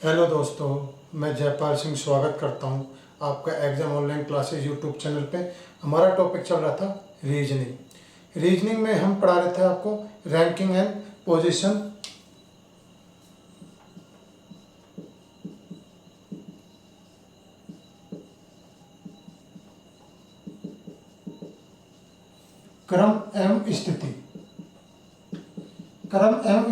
Hello दोस्तों, मैं जयपाल सिंह स्वागत करता हूं आपका exam online classes YouTube channel पे। हमारा टॉपिक चल रहा था रीजनिंग में हम पढ़ा रहे थे आपको रैंकिंग एंड पोजीशन। क्रम एवं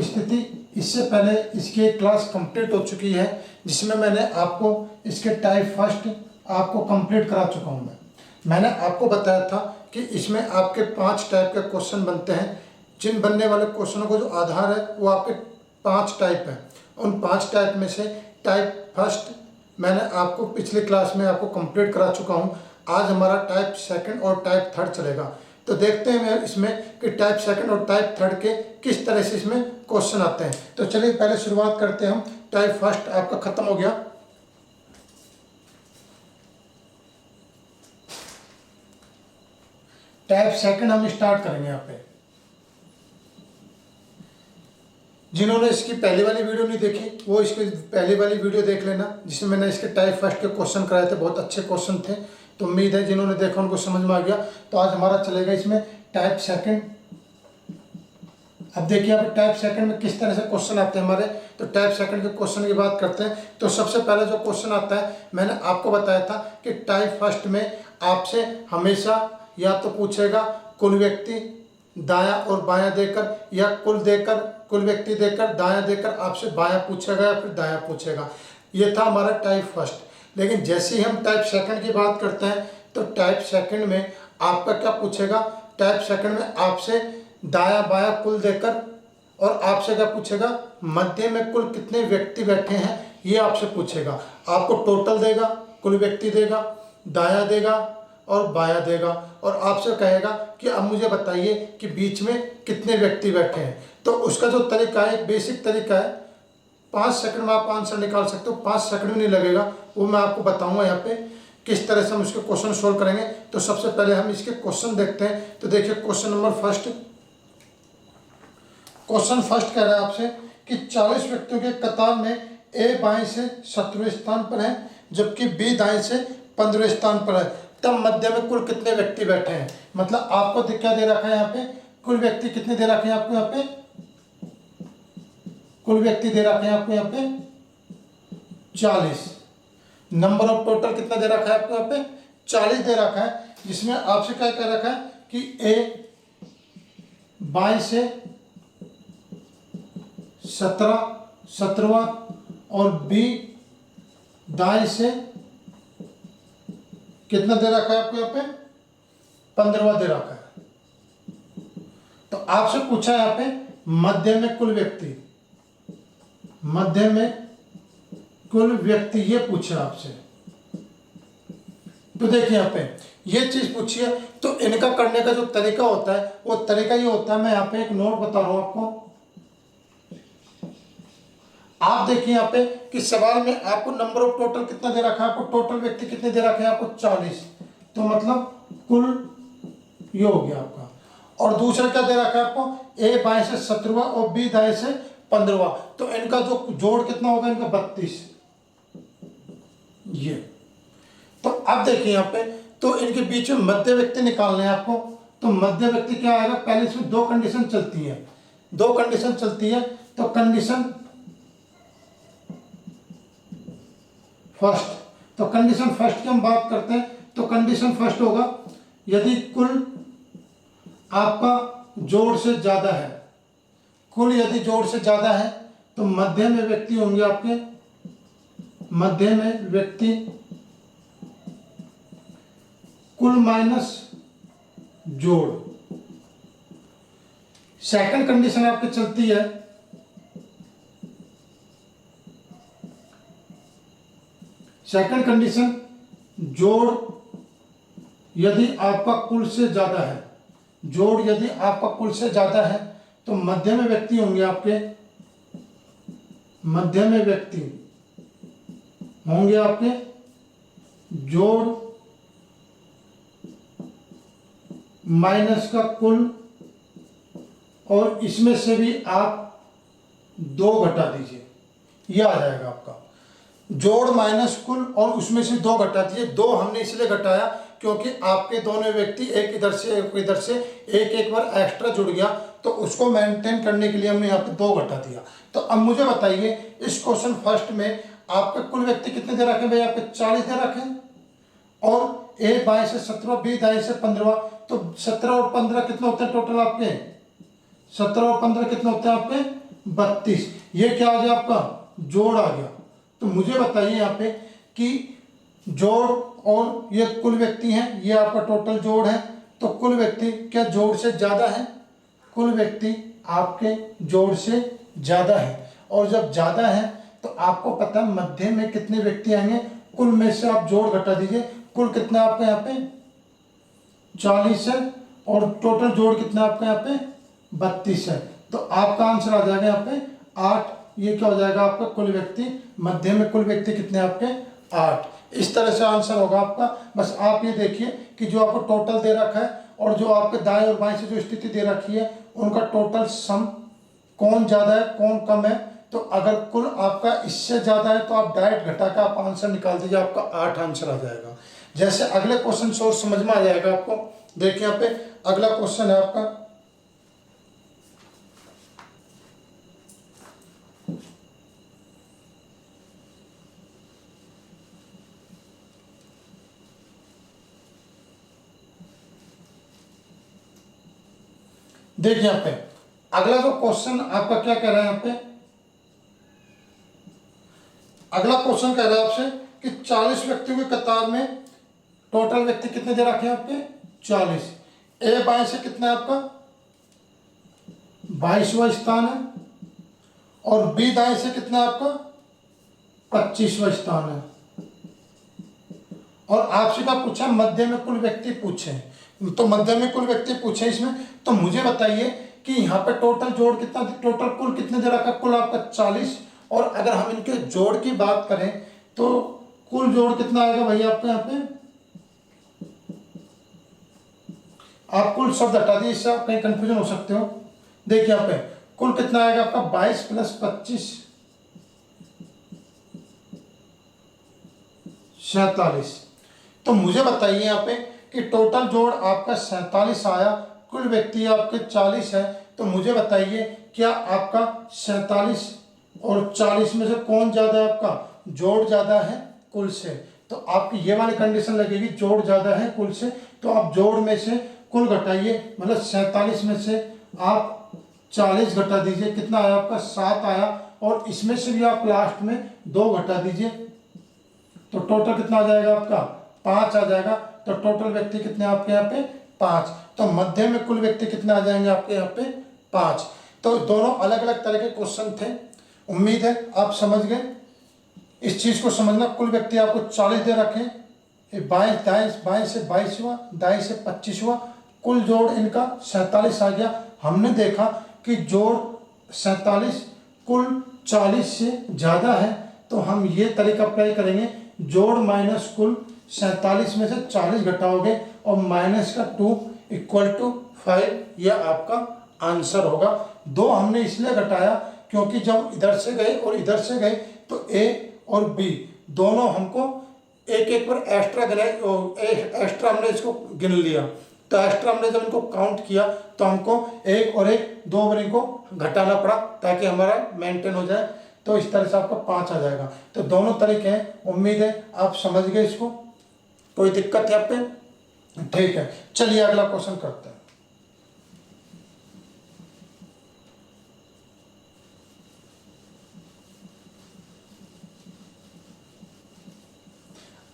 स्थिति इससे पहले इसकी एक क्लास कंप्लीट हो चुकी है, जिसमें मैंने आपको इसके टाइप फर्स्ट आपको कंप्लीट करा चुका हूँ। मैंने आपको बताया था कि इसमें आपके 5 टाइप के क्वेश्चन बनते हैं। जिन बनने वाले क्वेश्चनों को जो आधार है वो आपके 5 टाइप है। उन 5 टाइप में से टाइप फर्स्ट मैंने आपको पिछली क्लास में आपको कंप्लीट करा चुका हूँ। आज हमारा टाइप सेकंड और टाइप थर्ड चलेगा। तो देखते हैं इसमें कि टाइप सेकंड और टाइप थर्ड के किस तरह से इसमें क्वेश्चन आते हैं। तो चलिए पहले शुरुआत करते हैं हम। टाइप फर्स्ट आपका खत्म हो गया। टाइप सेकंड हम स्टार्ट करेंगे। यहाँ पे जिन्होंने इसकी पहली वाली वीडियो नहीं देखी वो इसकी पहली वाली वीडियो देख लेना, जिसमें मैंने इसके टाइप फर्स्ट के क्वेश्चन कराए थे। बहुत अच्छे क्वेश्चन थे, तो उम्मीद है जिन्होंने देखा उनको समझ में आ गया। तो आज हमारा चलेगा इसमें टाइप सेकंड। अब देखिए यहाँ पे टाइप सेकंड में किस तरह से क्वेश्चन आते हैं हमारे। तो टाइप सेकंड के क्वेश्चन की बात करते हैं। तो सबसे पहले जो क्वेश्चन आता है, मैंने आपको बताया था कि टाइप फर्स्ट में आपसे हमेशा या तो पूछेगा कुल व्यक्ति दायां और बायां देकर, या कुल व्यक्ति देकर दायां देकर आपसे बायां पूछेगा या फिर दायां पूछेगा। ये था हमारा टाइप फर्स्ट। लेकिन जैसे ही हम टाइप सेकंड की बात करते हैं तो टाइप सेकंड में आपका क्या पूछेगा। टाइप सेकंड में आपसे दायां बायां कुल देकर और आपसे क्या पूछेगा, मध्य में कुल कितने व्यक्ति बैठे हैं ये आपसे पूछेगा। आपको टोटल देगा, कुल व्यक्ति देगा, दायां देगा और बायां देगा, और आपसे कहेगा कि अब मुझे बताइए कि बीच में कितने व्यक्ति बैठे हैं। तो उसका जो तरीका है, बेसिक तरीका है, 5 सेकंड में आप आंसर निकाल सकते हो। 5 सेकंड भी नहीं लगेगा, वो मैं आपको बताऊंगा यहाँ पे किस तरह से हम इसके क्वेश्चन सोल्व करेंगे। तो सबसे पहले हम इसके क्वेश्चन देखते हैं। तो देखिए question number first. Question first कह रहा है आपसे कि 40 व्यक्तियों के कतार में ए बाएं से 17वें स्थान पर है, जबकि बी दाएं से 15वें स्थान पर है। तब मध्य में कुल कितने व्यक्ति बैठे हैं। मतलब आपको क्या दे रखा है यहाँ पे, कुल व्यक्ति कितने दे रखे हैं आपको यहाँ पे, कुल व्यक्ति दे रखे हैं आपको यहाँ पे 40। नंबर ऑफ टोटल कितना दे रखा है आपको यहाँ पे 40 दे रखा है, जिसमें आपसे क्या कह रखा है कि ए बाएं से 17वां और बी दाएं से कितना दे रखा है आपको यहाँ पे 15वां दे रखा है। तो आपसे पूछा है यहाँ पे मध्य में कुल व्यक्ति, मध्य में कुल व्यक्ति ये पूछा आपसे। तो देखिए यहाँ पे ये चीज पूछी है। तो इनका करने का जो तरीका होता है वो तरीका ये होता है, मैं यहाँ पे एक नोट बता रहा हूं आपको। आप देखिए यहाँ पे कि सवाल में आपको नंबर ऑफ टोटल कितना दे रखा है, आपको टोटल व्यक्ति कितने दे रखे हैं आपको 40। तो मतलब कुल ये हो गया आपका। और दूसरा क्या दे रखा है आपको, ए बाएं से 17वां और बी दाएं से 15वां। तो इनका जो जोड़ कितना होगा, इनका 32 ये। तो अब देखिए यहाँ पे, तो इनके बीच में मध्य व्यक्ति निकालने हैं आपको। तो मध्य व्यक्ति क्या आएगा, पहले इसमें 2 कंडीशन चलती है, 2 कंडीशन चलती है। तो कंडीशन फर्स्ट, तो कंडीशन फर्स्ट की हम बात करते हैं। तो कंडीशन फर्स्ट होगा, यदि कुल आपका जोड़ से ज्यादा है, कुल यदि जोड़ से ज्यादा है तो मध्य में व्यक्ति होंगे आपके, मध्य में व्यक्ति कुल माइनस जोड़। सेकंड कंडीशन आपकी चलती है, सेकंड कंडीशन जोड़ यदि आपका कुल से ज्यादा है, जोड़ यदि आपका कुल से ज्यादा है तो मध्य में व्यक्ति होंगे आपके, मध्य में व्यक्ति होंगे आपके जोड़ माइनस का कुल, और इसमें से भी आप 2 घटा दीजिए, ये आ जाएगा आपका। जोड़ माइनस कुल और उसमें से 2 घटा दीजिए। 2 हमने इसलिए घटाया क्योंकि आपके दोनों व्यक्ति एक इधर से एक इधर से एक बार एक्स्ट्रा जुड़ गया, तो उसको मेंटेन करने के लिए हमने यहाँ पे 2 घटा दिया। तो अब मुझे बताइए इस क्वेश्चन फर्स्ट में आपके कुल व्यक्ति कितने दे रखे भाई, आपके 40 दे रखे, और ए बाएं से 17, बी दाएं से 15, तो 17 और 15 कितने होते हैं टोटल आपके, 17 और 15 कितने होते हैं आपके 32। ये क्या आ गया आपका जोड़ आ गया। तो मुझे बताइए यहाँ पे कि जोड़ और ये कुल व्यक्ति हैं, ये आपका टोटल जोड़ है, तो कुल व्यक्ति क्या जोड़ से ज़्यादा है, कुल व्यक्ति आपके जोड़ से ज़्यादा है, और जब ज़्यादा है तो आपको पता है मध्य में कितने व्यक्ति आएंगे, कुल में से आप जोड़ घटा दीजिए, कुल कितना आपका यहाँ पे 40 है, और टोटल जोड़ कितना आपका यहाँ पे 32 है। तो आपका आंसर आ जाएगा यहाँ पे 8। ये क्या हो जाएगा आपका कुल व्यक्ति, मध्य में कुल व्यक्ति कितने आपके 8। इस तरह से आंसर होगा आपका। बस आप ये देखिए कि जो आपको टोटल दे रखा है और जो आपके दाएं और बाएं से जो स्थिति दे रखी है उनका टोटल सम कौन ज़्यादा है कौन कम है। तो अगर कुल आपका इससे ज़्यादा है तो आप डायरेक्ट घटा का आप आंसर निकाल दीजिए, आपका 8 आंसर आ जाएगा। जैसे अगले क्वेश्चन से और समझ में आ जाएगा आपको। देखिए यहाँ पे अगला क्वेश्चन है आपका, देखिए यहाँ पे अगला जो क्वेश्चन आपका क्या कह रहा है, यहाँ पे अगला क्वेश्चन कह रहा है आपसे कि 40 व्यक्तियों की कतार में टोटल व्यक्ति कितने दे रखे हैं आपके 40। ए बाएं से कितना है आपका 22वां स्थान है, और बी दाएं से कितना है आपका 25वां स्थान है, और आपसे क्या पूछा मध्य में कुल व्यक्ति पूछे, तो मध्य में कुल व्यक्ति पूछे इसमें। तो मुझे बताइए कि यहाँ पे टोटल जोड़ कितना, टोटल कुल कितने दे रखा, कुल आपका 40, और अगर हम इनके जोड़ की बात करें तो कुल जोड़ कितना आएगा भाई आपका यहाँ पे, आप कुल शब्द हटा दिए, इससे आप कहीं कंफ्यूजन हो सकते हो। देखिए यहाँ पे कुल कितना आएगा आपका 22 + 25 47। तो मुझे बताइए यहाँ पे कि टोटल जोड़ आपका 47 आया, कुल व्यक्ति आपके 40 है। तो मुझे बताइए क्या आपका 47 और 40 में से कौन ज़्यादा है, आपका जोड़ ज़्यादा है कुल से। तो आपकी ये वाली कंडीशन लगेगी जोड़ ज़्यादा है कुल से, तो आप जोड़ में से कुल घटाइए, मतलब 47 में से आप 40 घटा दीजिए, कितना आया आपका 7 आया, और इसमें से भी आप लास्ट में 2 घटा दीजिए, तो टोटल कितना आ जाएगा आपका 5 आ जाएगा। तो टोटल व्यक्ति कितने आपके यहाँ पे 5। तो मध्य में कुल व्यक्ति कितने आ जाएंगे आपके यहाँ पे 5। तो दोनों अलग अलग तरह के क्वेश्चन थे। उम्मीद है आप समझ गए। इस चीज़ को समझना, कुल व्यक्ति आपको 40 दे रखे, बाएं से 22वां, दाएं से 25वां, कुल जोड़ इनका 47 आ गया। हमने देखा कि जोड़ 47 कुल 40 से ज़्यादा है, तो हम ये तरीका अप्लाई करेंगे, जोड़ माइनस कुल 47 में से 40 घटाओगे और माइनस का 2 = 5, यह आपका आंसर होगा। 2 हमने इसलिए घटाया क्योंकि जब इधर से गए और इधर से गए तो ए और बी दोनों हमको एक पर एक्स्ट्रा गिनाए, एक्स्ट्रा हमने इसको गिन लिया। तो एक्स्ट्रा हमने जब इनको काउंट किया तो हमको 1 और 1 2 बार इनको घटाना पड़ा ताकि हमारा मेंटेन हो जाए। तो इस तरह से आपका 5 आ जाएगा। तो दोनों तरीके हैं। उम्मीद है आप समझ गए इसको, कोई दिक्कत है आप पे? ठीक है, चलिए अगला क्वेश्चन करते हैं।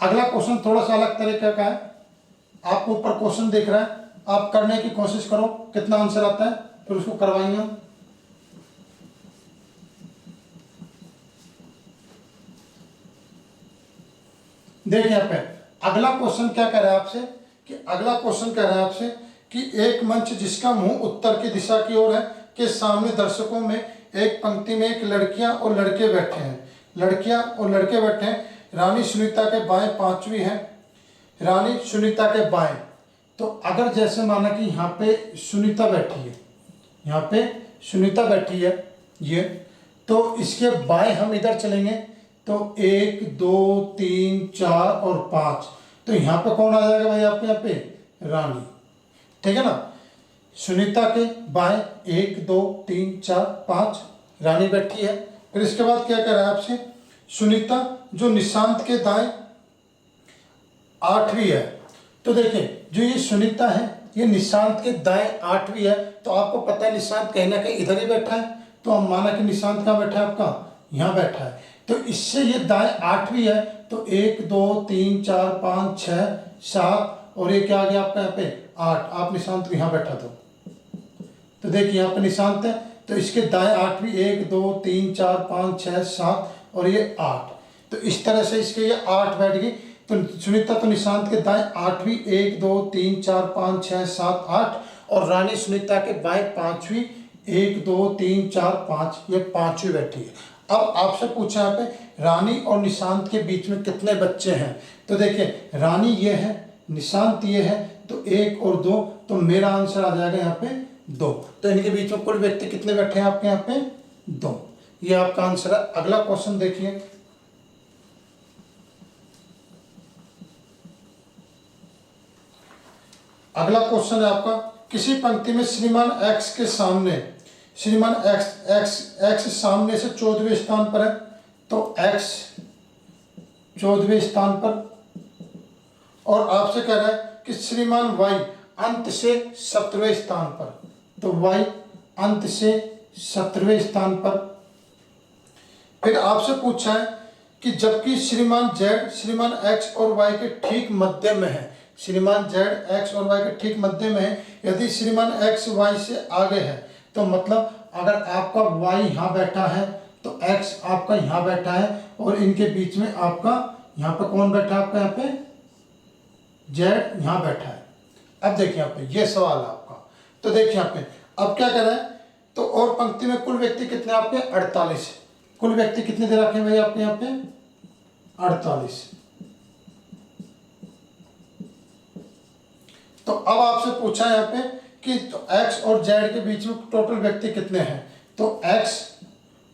अगला क्वेश्चन थोड़ा सा अलग तरीके का है। आप ऊपर क्वेश्चन देख रहे हैं, आप करने की कोशिश करो, कितना आंसर आता है फिर उसको करवाएंगे हम। देखिए यहाँ पे अगला क्वेश्चन क्या कह रहा है आपसे कि अगला क्वेश्चन कह रहा है आपसे कि एक मंच जिसका मुंह उत्तर की दिशा की ओर है के सामने दर्शकों में एक पंक्ति में एक लड़कियां और लड़के बैठे हैं। लड़कियां और लड़के बैठे हैं। रानी सुनीता के बाएं 5वीं है, रानी सुनीता के बाएं। तो अगर जैसे माना कि यहाँ पे सुनीता बैठी है, यहाँ पे सुनीता बैठी है ये, तो इसके बाएं हम इधर चलेंगे तो 1 2 3 4 और 5, तो यहाँ पे कौन आ जाएगा भाई आपके यहाँ पे? रानी। ठीक है ना। सुनीता के बाएं 1 2 3 4 5 रानी बैठी है। फिर इसके बाद क्या कह रहा है आपसे? सुनीता जो निशांत के दाएं 8वीं है। तो देखिए जो ये सुनीता है ये निशांत के दाएं 8वीं है, तो आपको पता है निशांत कहीं ना कहीं इधर ही बैठा है, तो हम माना कि निशांत कहाँ बैठा है आपका? यहाँ बैठा है। तो इससे ये दाएं 8वीं है, तो 1 2 3 4 5 6 7 और ये क्या आ गया आपका यहाँ पे? 8। आप निशांत को यहाँ बैठा दो, तो देखिए यहाँ पे निशांत है, तो इसके दाएं 8वीं 1 2 3 4 5 6 7 और ये 8। तो इस तरह से इसके ये 8 बैठ गई। तो सुनीता तो निशांत के दाएं 8वीं 1 2 3 4 5 6 7 8 और रानी सुनीता के बाएं 5वीं 1 2 3 4 5, ये 5वीं बैठी है। अब आपसे पूछा यहाँ पे रानी और निशांत के बीच में कितने बच्चे हैं? तो देखिए रानी ये है, निशांत ये है, तो 1 और 2, तो मेरा आंसर आ जाएगा यहाँ पे 2। तो इनके बीच में कुल व्यक्ति कितने बैठे हैं आपके यहाँ पे? 2। ये आपका आंसर है। अगला क्वेश्चन देखिए। अगला क्वेश्चन है आपका, किसी पंक्ति में श्रीमान एक्स के सामने, श्रीमान एक्स सामने से 14वें स्थान पर है, तो एक्स 14वें स्थान पर, और आपसे कह रहा है कि श्रीमान वाई अंत से 17वें स्थान पर, तो वाई अंत से 17वें स्थान पर। फिर आपसे पूछा है कि जबकि श्रीमान जेड श्रीमान एक्स और वाई के ठीक मध्य में है, श्रीमान जेड एक्स और वाई के ठीक मध्य में है, यदि श्रीमान एक्स वाई से आगे है, तो मतलब अगर आपका वाई यहाँ बैठा है तो एक्स आपका यहाँ बैठा है, और इनके बीच में आपका यहाँ पे कौन बैठा है? आपका यहाँ पे जेड यहाँ बैठा है। अब देखिए यहाँ पे ये सवाल है आपका, तो देखिए यहाँ पे अब क्या कर रहा है? तो और पंक्ति में कुल व्यक्ति कितने आपके? 48। कुल व्यक्ति कितने दे रखे हैं भाई आपके यहाँ पे? 48। तो अब आपसे पूछा है यहाँ पे कि तो एक्स और जेड के बीच में टोटल व्यक्ति कितने हैं? तो एक्स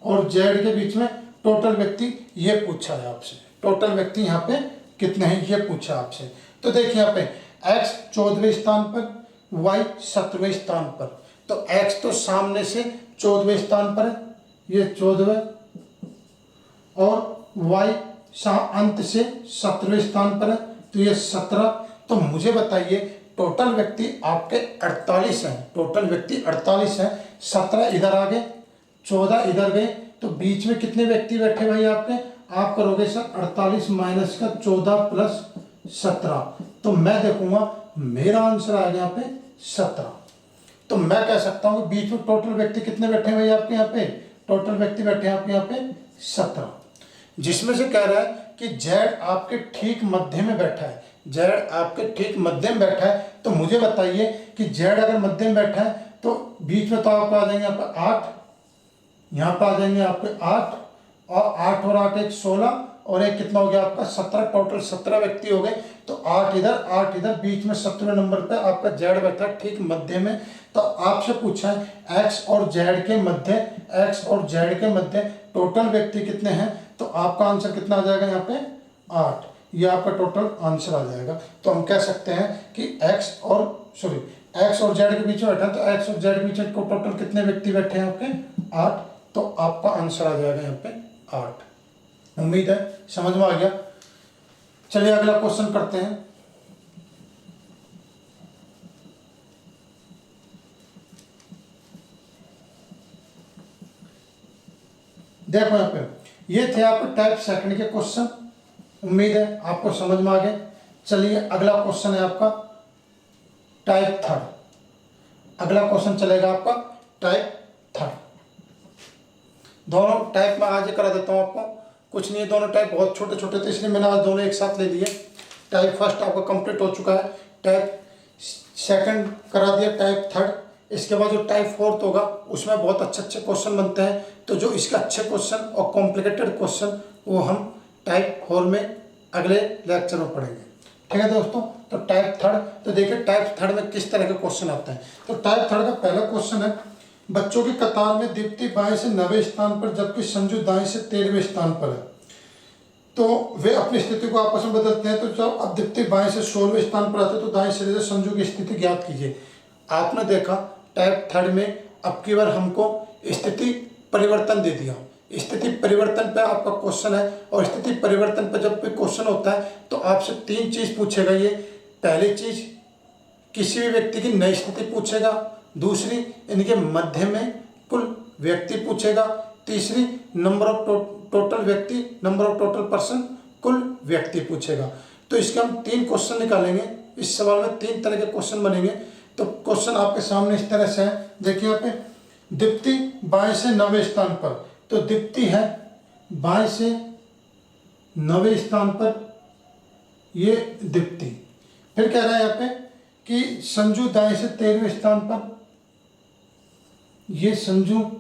और जेड के बीच में टोटल व्यक्ति ये पूछा है आपसे, टोटल व्यक्ति यहाँ पे कितने हैं ये पूछा आपसे। तो देखिए यहाँ पे एक्स 14वें स्थान पर, वाई 17वें स्थान पर, तो एक्स तो सामने से 14वें स्थान पर है, ये 14वें, और वाई अंत से 17वें स्थान पर है, तो ये 17। तो मुझे बताइए टोटल व्यक्ति आपके 48 हैं, टोटल व्यक्ति 48 हैं, 17 इधर आ गए, 14 इधर गए, तो बीच में कितने व्यक्ति बैठे भाई आपके? आप करोगे सर 48 माइनस का 14 प्लस 17, तो मैं देखूंगा मेरा आंसर आ गया यहाँ पे 17। तो मैं कह सकता हूँ बीच में टोटल व्यक्ति कितने बैठे हैं भाई आपके यहाँ पे? टोटल व्यक्ति बैठे हैं आपके यहाँ पे 17, जिसमें से कह रहा है कि जेड आपके ठीक मध्य में बैठा है, जेड आपके ठीक मध्य में बैठा है। तो मुझे बताइए कि जेड अगर मध्य में बैठा है तो बीच में तो आपको आ जाएंगे यहाँ पे 8, यहाँ पे आ जाएंगे आपके 8, और 8 और 8 एक 16, और एक कितना हो गया आपका 17, टोटल 17 व्यक्ति हो गए। तो 8 इधर 8 इधर, बीच में 17वें नंबर पे आपका जेड बैठा है ठीक मध्य में। तो आपसे पूछा है एक्स और जेड के मध्य, एक्स और जेड के मध्य टोटल व्यक्ति कितने हैं? तो आपका आंसर कितना आ जाएगा यहाँ पे? 8। ये आपका टोटल आंसर आ जाएगा। तो हम कह सकते हैं कि एक्स और जेड के बीच में बैठा है, तो एक्स और जेड के बीच में टोटल कितने व्यक्ति बैठे हैं आपके? 8। तो आपका आंसर आ जाएगा यहाँ पे 8। उम्मीद है समझ में आ गया। चलिए अगला क्वेश्चन करते हैं। देखो यहाँ पे ये थे आपके टाइप सेकंड के क्वेश्चन, उम्मीद है आपको समझ में आ गए। चलिए अगला क्वेश्चन है आपका टाइप थर्ड। अगला क्वेश्चन चलेगा आपका टाइप थर्ड। दोनों टाइप में आज ही करा देता हूँ आपको, कुछ नहीं है, दोनों टाइप बहुत छोटे छोटे थे इसलिए मैंने आज दोनों एक साथ ले लिए। टाइप फर्स्ट आपका कंप्लीट हो चुका है, टाइप सेकंड करा दिया, टाइप थर्ड। इसके बाद जो टाइप फोर्थ होगा उसमें बहुत अच्छे अच्छे क्वेश्चन बनते हैं, तो जो इसके अच्छे क्वेश्चन और कॉम्प्लिकेटेड क्वेश्चन वो हम टाइप 4 में अगले लेक्चर में पढ़ेंगे। ठीक है दोस्तों। तो टाइप थर्ड, तो देखिए टाइप थर्ड में किस तरह के क्वेश्चन आते हैं। तो टाइप थर्ड का पहला क्वेश्चन है, बच्चों की कतार में दीप्ति बाएं से 9वें स्थान पर जबकि संजू दाएं से 13वें स्थान पर है। तो वे अपनी स्थिति को आपस में बदलते हैं। तो जब अब दिप्ति बाएं से 16वें स्थान पर आते हैं तो दाएं सिरे से संजू की स्थिति ज्ञात कीजिए। आपने देखा टाइप थर्ड में अब की बार हमको स्थिति परिवर्तन दे दिया। स्थिति परिवर्तन पे आपका क्वेश्चन है, और स्थिति परिवर्तन पे जब भी क्वेश्चन होता है तो आपसे 3 चीज पूछेगा। ये पहली चीज, किसी भी व्यक्ति की नई स्थिति पूछेगा। दूसरी, इनके मध्य में कुल व्यक्ति पूछेगा। तीसरी, नंबर ऑफ टोटल व्यक्ति, नंबर ऑफ टोटल पर्सन, कुल व्यक्ति पूछेगा। तो इसके हम 3 क्वेश्चन निकालेंगे। इस सवाल में 3 तरह के क्वेश्चन बनेंगे। तो क्वेश्चन आपके सामने इस तरह से है, देखिए यहाँ पे दीप्ति बाएं से 9वें स्थान पर, तो दीप्ति है बाएं से 9वें स्थान पर, ये दीप्ति। फिर कह रहा है यहाँ पे कि संजू दाएं से 13वें स्थान पर, ये संजू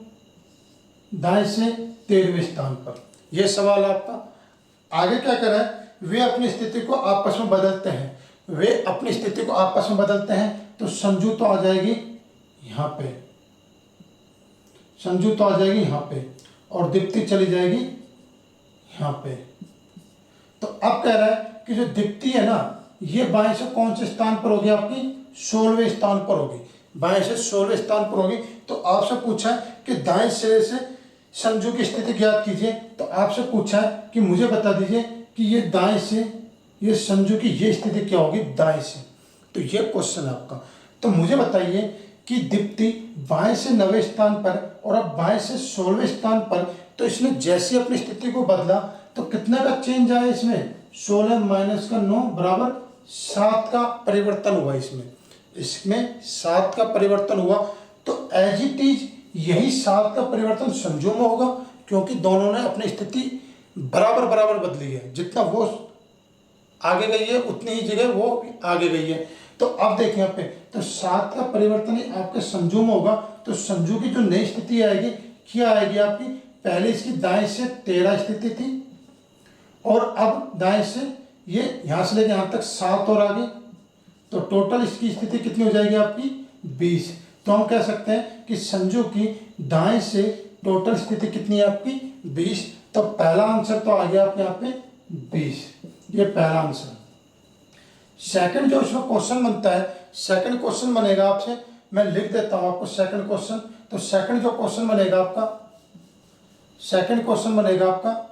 दाएं से 13वें स्थान पर। यह सवाल आपका। आगे क्या कर रहा है, वे अपनी स्थिति को आपस में बदलते हैं। वे अपनी स्थिति को आपस में बदलते हैं, तो संजू तो आ जाएगी यहाँ पे, संजू तो आ जाएगी यहाँ पे, और दीप्ति चली जाएगी यहाँ पे। तो अब कह रहा है कि जो दीप्ति है ना, ये बाएं से कौन से स्थान पर होगी, आपकी 16वें स्थान पर होगी। बाएं से 16वें स्थान पर होगी। तो आपसे पूछा है कि दाएं सिरे से संजू की स्थिति ज्ञात कीजिए। तो आपसे पूछा है कि मुझे बता दीजिए कि ये दाएं से, ये संजू की ये स्थिति क्या होगी दाएं से। तो ये क्वेश्चन है आपका। तो मुझे बताइए कि दीप्ति बाएं से 9वें स्थान पर और अब बाएं से 16वें स्थान पर, तो इसने जैसे अपनी स्थिति को बदला तो कितने का चेंज आया इसमें, 16 माइनस का 9 बराबर 7 का परिवर्तन हुआ। इसमें 7 का परिवर्तन हुआ। तो एज इट इज यही 7 का परिवर्तन संजू में होगा, क्योंकि दोनों ने अपनी स्थिति बराबर बराबर बदली है। जितना वो आगे गई है उतनी ही जगह वो आगे गई है। तो अब देखिए यहाँ पे, तो 7 का परिवर्तन ही आपके संजू में होगा। तो संजू की जो नई स्थिति आएगी क्या आएगी आपकी, पहले इसकी दाएं से 13 स्थिति थी, और अब दाएं से ये यहाँ से लेके यहाँ तक 7 और आगे, तो टोटल इसकी स्थिति कितनी हो जाएगी आपकी 20। तो हम कह सकते हैं कि संजू की दाएं से टोटल स्थिति कितनी है आपकी 20। तो पहला आंसर तो आ गया आपके यहाँ पे 20, ये पहला आंसर। सेकंड जो इसमें क्वेश्चन बनता है, सेकंड क्वेश्चन बनेगा आपसे, मैं लिख देता हूं आपको सेकंड क्वेश्चन। तो सेकंड जो क्वेश्चन बनेगा आपका, सेकंड क्वेश्चन बनेगा आपका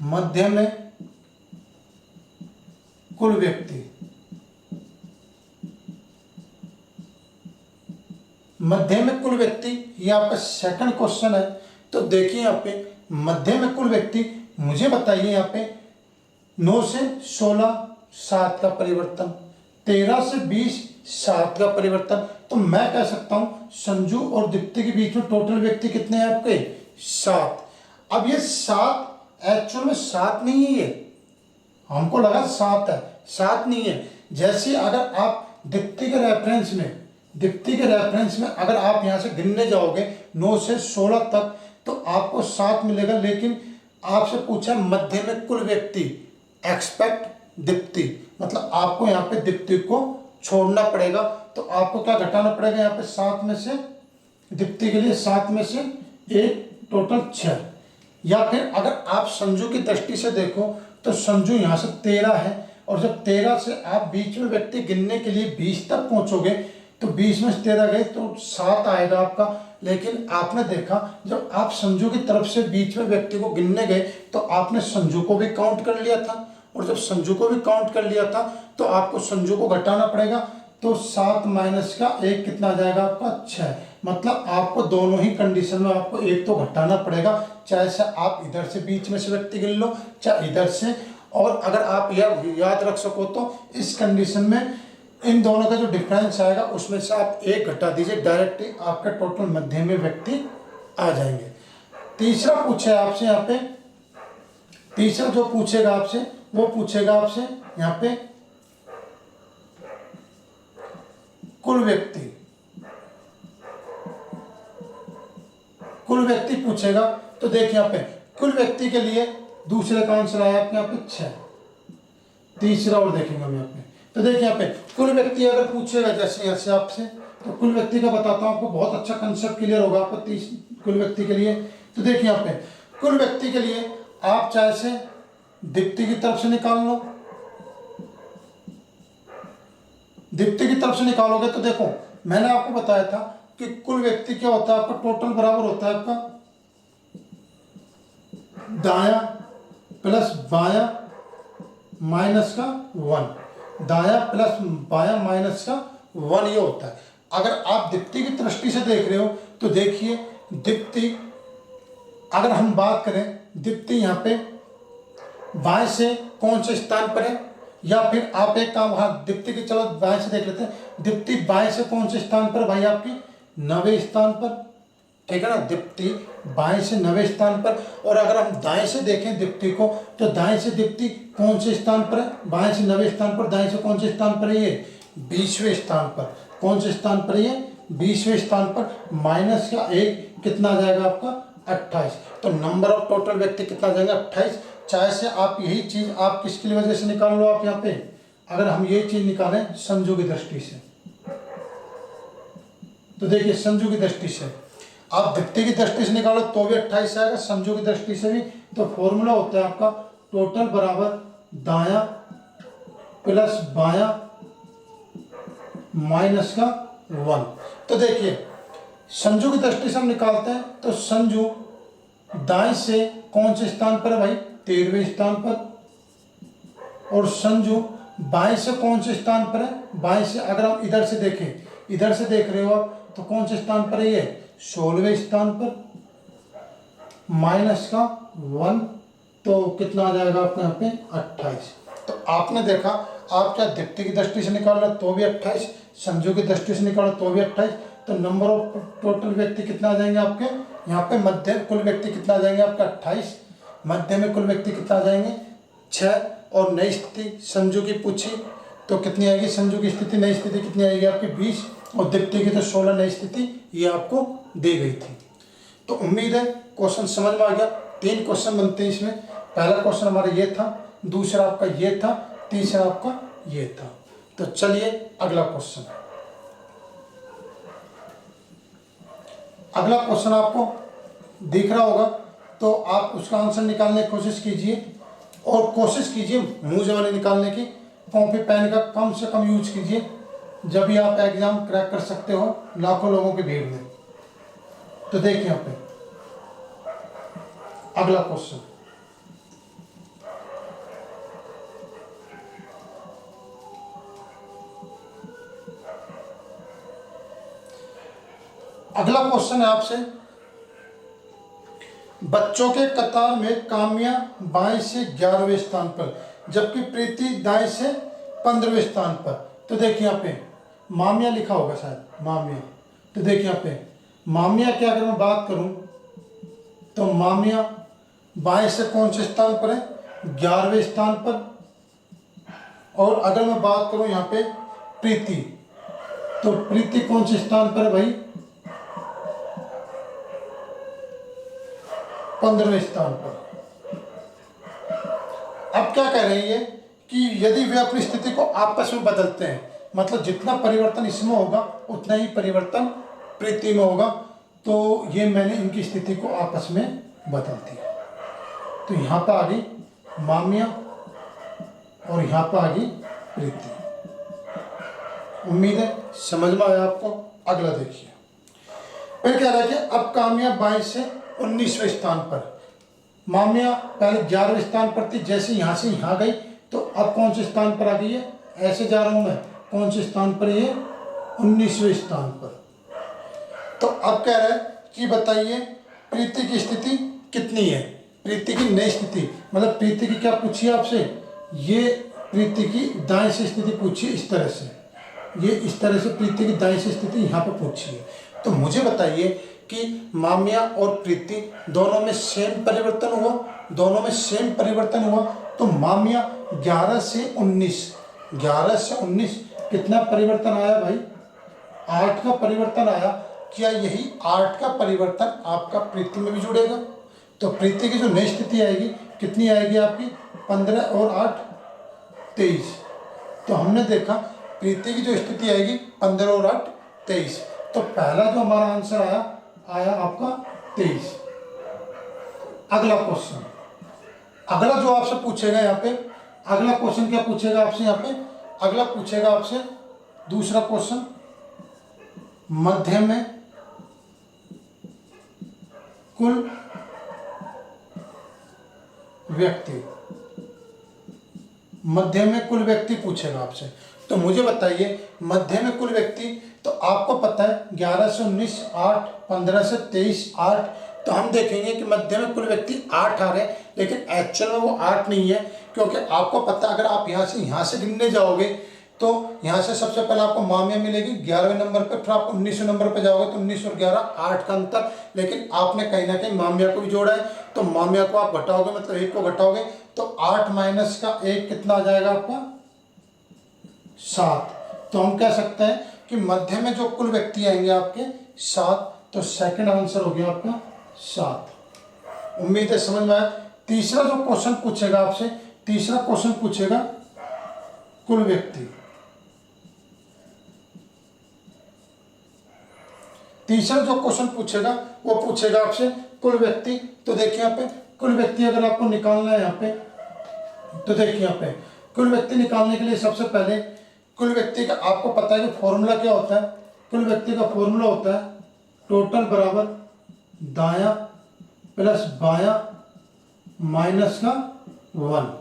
मध्य में कुल व्यक्ति, मध्य में कुल व्यक्ति, ये आपका सेकंड क्वेश्चन है। तो देखिए यहाँ पे मध्य में कुल व्यक्ति, मुझे बताइए यहाँ पे 9 से 16 7 का परिवर्तन, 13 से 20 7 का परिवर्तन। तो मैं कह सकता हूं संजू और दीप्ति के बीच में टोटल व्यक्ति कितने हैं आपके 7। अब ये 7 एक्चुअल में 7 नहीं है, ये हमको लगा 7 है, 7 नहीं है। जैसे अगर आप दीप्ति के रेफरेंस में अगर आप यहाँ से गिनने जाओगे 9 से 16 तक तो आपको 7 मिलेगा। लेकिन आपसे पूछा मध्य में कुल व्यक्ति, एक्सपेक्ट दीप्ति, मतलब आपको यहाँ पे दीप्ति को छोड़ना पड़ेगा। तो आपको क्या घटाना पड़ेगा यहाँ पे 7 में से, दीप्ति के लिए 7 में से 1 टोटल 6। या फिर अगर आप संजू की दृष्टि से देखो तो संजू यहाँ से 13 है, और जब 13 से आप बीच में व्यक्ति गिनने के लिए 20 तक पहुँचोगे तो 20 में से 13 गए तो 7 आएगा आपका। लेकिन आपने देखा जब आप संजू की तरफ से बीच में व्यक्ति को गिनने गए तो आपने संजू को भी काउंट कर लिया था, और जब संजू को भी काउंट कर लिया था तो आपको संजू को घटाना पड़ेगा। तो 7 माइनस का 1 कितना आ जाएगा आपका 6। मतलब आपको दोनों ही कंडीशन में आपको 1 तो घटाना पड़ेगा, चाहे से आप इधर से बीच में से व्यक्ति गिन लो चाहे इधर से। और अगर आप यह याद रख सको तो इस कंडीशन में इन दोनों का जो डिफरेंस आएगा उसमें से आप 1 घटा दीजिए, डायरेक्टली आपका टोटल मध्य में व्यक्ति आ जाएंगे। तीसरा पूछे आपसे यहाँ पे, तीसरा जो पूछेगा आपसे वो पूछेगा आपसे यहाँ पे कुल व्यक्ति, कुल व्यक्ति पूछेगा। तो देखिए यहाँ पे कुल व्यक्ति के लिए दूसरे का आंसर आया आपके यहाँ पे 6। तीसरा और देखेंगे हम यहाँ पे। तो देखिए यहाँ पे कुल व्यक्ति अगर पूछेगा जैसे यहाँ से आपसे, तो कुल व्यक्ति का बताता हूँ आपको, बहुत अच्छा कंसेप्ट क्लियर होगा आपको कुल व्यक्ति के लिए। तो देखिए यहाँ पे कुल व्यक्ति के लिए आप चाहे से दीप्ति की तरफ से निकाल लो। दीप्ति की तरफ से निकालोगे तो देखो मैंने आपको बताया था कि कुल व्यक्ति क्या होता है आपका, टोटल बराबर होता है आपका दाया प्लस बाया माइनस का 1, दाया प्लस बाया माइनस का 1 ये होता है। अगर आप दीप्ति की दृष्टि से देख रहे हो तो देखिए दीप्ति, अगर हम बात करें दीप्ति यहाँ पे बाएं से कौन से स्थान पर है, या फिर आप एक काम, हाँ दीप्ति की चलो बाएं से देख लेते हैं। दीप्ति बाएं से कौन से स्थान पर भाई, आपकी 9वें स्थान पर, ठीक है ना। दीप्ति बाएं से 9वें स्थान पर। और अगर हम दाएं से देखें दीप्ति को तो दाएं से दीप्ति कौन से स्थान पर है, बाएं से 9वें स्थान पर, दाएं से कौन से स्थान पर है ये 20वें स्थान पर। कौन से स्थान पर ये 20वें स्थान पर। माइनस का 1 कितना आ जाएगा आपका 28। तो नंबर ऑफ टोटल व्यक्ति कितना आ जाएगा 28। चाहे से आप यही चीज आप किसकी वजह से निकाल लो, आप यहाँ पे अगर हम ये चीज निकालें संजू की दृष्टि से तो देखिए संजू की दृष्टि से आप दीप्ति की दृष्टि से निकालो तो भी 28 आएगा, संजू की दृष्टि से भी। तो फॉर्मूला होता है आपका टोटल बराबर दाया प्लस बाया माइनस का 1। तो देखिए संजू की दृष्टि से हम निकालते हैं तो संजू दाएं से कौन से स्थान पर है भाई 13वें स्थान पर। और संजू बाएं से कौन से स्थान पर है, बाएं से अगर हम इधर से देखें, इधर से देख रहे हो आप तो कौन से स्थान पर है ये 16वें स्थान पर। माइनस का 1 तो कितना आ जाएगा आपका यहाँ पे 28। तो आपने देखा आप क्या दीप्ति की दृष्टि से निकाल रहे तो भी 28, संजू की दृष्टि से निकालो तो भी 28। तो नंबर ऑफ टोटल व्यक्ति कितना आ जाएंगे आपके यहाँ पे, मध्य कुल व्यक्ति कितना आ जाएंगे आपका 28, मध्य में कुल व्यक्ति कितना आ जाएंगे 6। और नई स्थिति संजू की पूछी तो कितनी आएगी, संजू की स्थिति नई स्थिति कितनी आएगी आपकी 20, और दीप्ति की तो 16 नई स्थिति ये आपको दी गई थी। तो उम्मीद है क्वेश्चन समझ में आ गया। 3 क्वेश्चन बनते हैं इसमें। पहला क्वेश्चन हमारा ये था, दूसरा आपका ये था, तीसरा आपका ये था। तो चलिए अगला क्वेश्चन। अगला क्वेश्चन आपको दिख रहा होगा तो आप उसका आंसर निकालने की कोशिश कीजिए, और कोशिश कीजिए मुंह जवानी निकालने की। कॉपी पेन का कम से कम यूज कीजिए जब भी आप एग्जाम क्रैक कर सकते हो लाखों लोगों की भीड़ में। तो देखिए यहाँ पे अगला क्वेश्चन। अगला क्वेश्चन है आपसे, बच्चों के कतार में काम्या बाएं से 11वें स्थान पर जबकि प्रीति दाएं से 15वें स्थान पर। तो देखिए यहाँ पे मामिया लिखा होगा शायद, मामिया। तो देखिए यहाँ पे मामिया की अगर मैं बात करूं तो मामिया बाएं से कौन से स्थान पर है 11वें स्थान पर। और अगर मैं बात करूं यहाँ पे प्रीति तो प्रीति कौन से स्थान पर है भाई 15वें स्थान पर। अब क्या कह रही है कि यदि वे अपनी स्थिति को आपस में बदलते हैं, मतलब जितना परिवर्तन इसमें होगा उतना ही परिवर्तन प्रीति में होगा, तो ये मैंने इनकी स्थिति को आपस में बदल दिया। तो यहाँ पर आ गई मामिया और यहाँ पर आ गई प्रीति। उम्मीद है समझ में आया आपको। अगला देखिए, फिर कह रहा है कि अब कामिया बाएं से 19वें स्थान पर। मामिया पहले 11वें स्थान पर थी, जैसे यहाँ से यहाँ गई तो अब कौन से स्थान पर आ गई है, ऐसे जा रहा हूँ मैं, कौन से स्थान पर ये 19वें स्थान पर। तो अब कह रहा है कि बताइए प्रीति की स्थिति कितनी है, प्रीति की नई स्थिति, मतलब प्रीति की क्या पूछी है आपसे, ये प्रीति की दाएं से स्थिति पूछी है, इस तरह से, ये इस तरह से प्रीति की दाएं से स्थिति यहाँ पर पूछी है। तो मुझे बताइए कि मामिया और प्रीति दोनों में सेम परिवर्तन हुआ, दोनों में सेम परिवर्तन हुआ। तो मामिया 11 से 19, 11 से 19 कितना परिवर्तन आया भाई, 8 का परिवर्तन आया। क्या यही 8 का परिवर्तन आपका प्रीति में भी जुड़ेगा? तो प्रीति की जो नई स्थिति आएगी कितनी आएगी आपकी 15 और 8 23। तो हमने देखा प्रीति की जो स्थिति आएगी 15 और 8 23। तो पहला जो हमारा आंसर आया आपका 23। अगला क्वेश्चन, अगला जो आपसे पूछेगा यहाँ पे, अगला क्वेश्चन क्या पूछेगा आपसे यहाँ पे, अगला पूछेगा आपसे दूसरा क्वेश्चन, मध्य में कुल व्यक्ति, मध्य में कुल व्यक्ति पूछेगा आपसे। तो मुझे बताइए मध्य में कुल व्यक्ति, तो आपको पता है 11 से 19 8, 15 से 23 8, तो हम देखेंगे कि मध्य में कुल व्यक्ति 8 आ रहे हैं, लेकिन एक्चुअल में वो 8 नहीं है, क्योंकि आपको पता है अगर आप यहाँ से गिनने जाओगे तो यहाँ से सबसे पहले आपको मामिया मिलेगी 11वें नंबर पर, फिर आप 19वें नंबर पर जाओगे तो 19 और 11 8 का अंतर, लेकिन आपने कहीं ना कहीं मामिया को भी जोड़ा है, तो मामिया को आप घटाओगे मतलब 1 को घटाओगे तो 8 माइनस का 1 कितना आ जाएगा आपका 7। तो हम कह सकते हैं कि मध्य में जो कुल व्यक्ति आएंगे आपके 7, तो सेकंड आंसर हो गया आपका 7। उम्मीद है समझ में आया। तीसरा जो क्वेश्चन पूछेगा आपसे, तीसरा क्वेश्चन पूछेगा कुल व्यक्ति, तीसरा जो क्वेश्चन पूछेगा वो पूछेगा आपसे कुल व्यक्ति। तो देखिए यहाँ पे कुल व्यक्ति अगर आपको निकालना है यहाँ पे, तो देखिए यहाँ पे कुल व्यक्ति निकालने के लिए सबसे पहले कुल व्यक्ति का आपको पता है कि फॉर्मूला क्या होता है। कुल व्यक्ति का फॉर्मूला होता है टोटल बराबर दायां प्लस बायां माइनस का 1।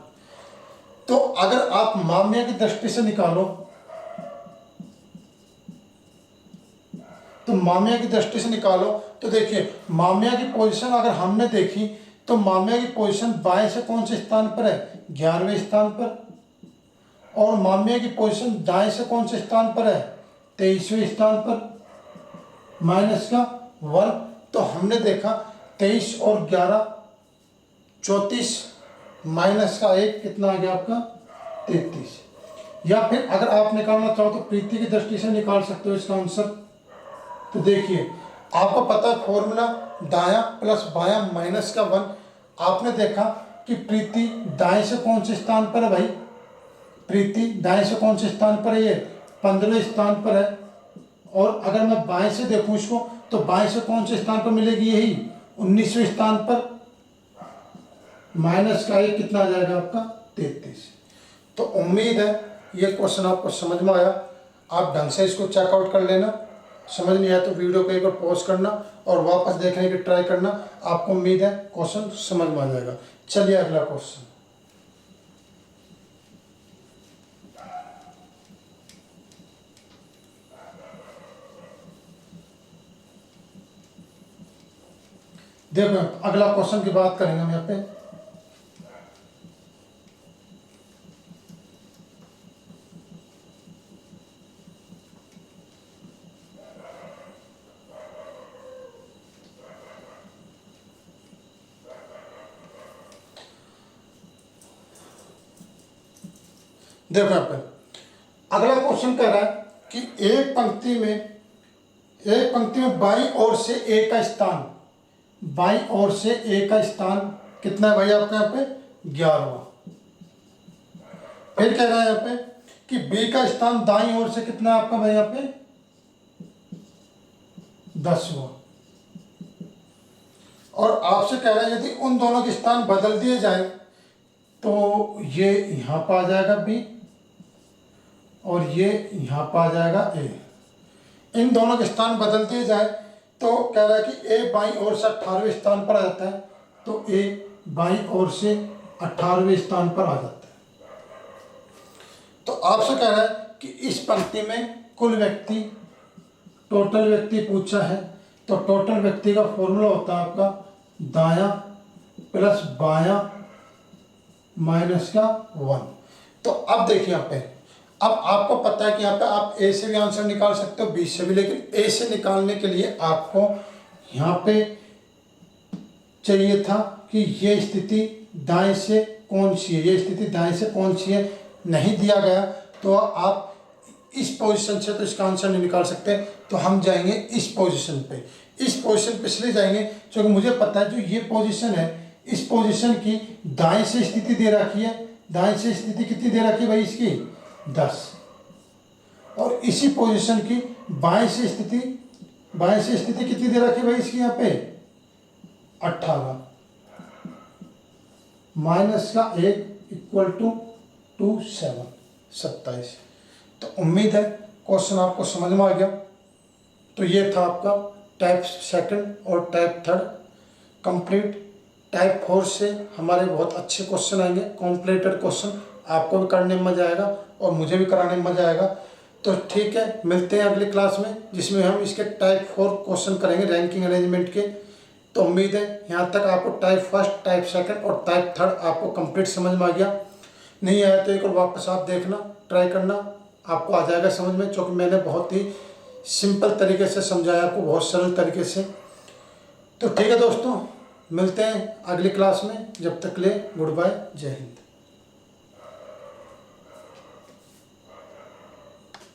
तो अगर आप मामिया की दृष्टि से निकालो, तो मामिया की दृष्टि से निकालो तो देखिए मामिया की पोजीशन अगर हमने देखी तो मामिया की पोजीशन बाएं से कौन से स्थान पर है 11वें स्थान पर, और मामिया की पोजीशन दाएं से कौन से स्थान पर है 23वें स्थान पर माइनस का 1। तो हमने देखा 23 और 11 34 माइनस का 1 कितना आ गया आपका 33। या फिर अगर आप निकालना चाहो तो प्रीति की दृष्टि से निकाल सकते हो इसका आंसर। तो देखिए आपको पता है फॉर्मूला दायां प्लस बायां माइनस का 1। आपने देखा कि प्रीति दाएं से कौन से स्थान पर है भाई, प्रीति दाएं से कौन से स्थान पर है, ये 15वें स्थान पर है। और अगर मैं बाएं से देखूं इसको तो बाएं से कौन से स्थान पर मिलेगी, यही 19वें स्थान पर, माइनस का 1 कितना आ जाएगा आपका 33। तो उम्मीद है ये क्वेश्चन आपको समझ में आया। आप ढंग से इसको चेकआउट कर लेना, समझ नहीं आया तो वीडियो को एक बार पॉज करना और वापस देखने की ट्राई करना। आपको उम्मीद है क्वेश्चन समझ में आ जाएगा। चलिए अगला क्वेश्चन, देखो अगला क्वेश्चन की बात करेंगे हम यहाँ पे। देखो यहाँ पे अगला क्वेश्चन कह रहा है कि एक पंक्ति में बाईं ओर से ए का स्थान, बाईं ओर से ए का स्थान कितना है भाई आपका यहाँ पे 11वां। फिर कह रहा है यहाँ पे कि बी का स्थान दाईं ओर से कितना है आपका भाई यहाँ पे 10वां। और आपसे कह रहा है यदि उन दोनों के स्थान बदल दिए जाए तो ये यहाँ पर आ जाएगा बी और ये यहाँ पर आ जाएगा ए। इन दोनों के स्थान बदल दिए जाए तो कह रहा है कि ए बाईं ओर से 18वें स्थान पर आ जाता है, तो ए बाईं ओर से 18वें स्थान पर आ जाता है। तो आपसे कह रहा है कि इस पंक्ति में कुल व्यक्ति, टोटल व्यक्ति पूछा है, तो टोटल व्यक्ति का फॉर्मूला होता है आपका दायां प्लस बायां माइनस का 1। तो अब देखिए यहाँ पे, अब आपको पता है कि यहाँ पे आप ए से भी आंसर निकाल सकते हो, बी से भी, लेकिन ए से निकालने के लिए आपको यहाँ पे चाहिए था कि ये स्थिति दाएं से कौन सी है, ये स्थिति दाएं से कौन सी है, नहीं दिया गया तो आप इस पोजीशन से तो इसका आंसर नहीं निकाल सकते। तो हम जाएंगे इस पोजीशन पे, इस पोजीशन पे इसलिए जाएंगे क्योंकि मुझे पता है जो ये पोजीशन है इस पोजीशन की दाएं से स्थिति दे रखी है, दाएं से स्थिति कितनी दे रखी है भाई इसकी 10, और इसी पोजीशन की बाएं से स्थिति कितनी दे रखी है भाई इसकी यहाँ पे 18। माइनस का 1 इक्वल टू 27, 27। तो उम्मीद है क्वेश्चन आपको समझ में आ गया। तो ये था आपका टाइप सेकंड और टाइप थर्ड कंप्लीट। टाइप 4 से हमारे बहुत अच्छे क्वेश्चन आएंगे, कॉम्प्लीटेड क्वेश्चन। आपको भी करने में मज़ा आएगा और मुझे भी कराने में मज़ा आएगा। तो ठीक है, मिलते हैं अगली क्लास में जिसमें हम इसके टाइप 4 क्वेश्चन करेंगे रैंकिंग अरेंजमेंट के। तो उम्मीद है यहाँ तक आपको टाइप फर्स्ट, टाइप सेकंड और टाइप थर्ड आपको कंप्लीट समझ में आ गया। नहीं आया तो एक और वापस आप देखना, ट्राई करना, आपको आ जाएगा समझ में, क्योंकि मैंने बहुत ही सिंपल तरीके से समझाया आपको, बहुत सरल तरीके से। तो ठीक है दोस्तों, मिलते हैं अगली क्लास में। जब तक ले गुड बाय, जय हिंद।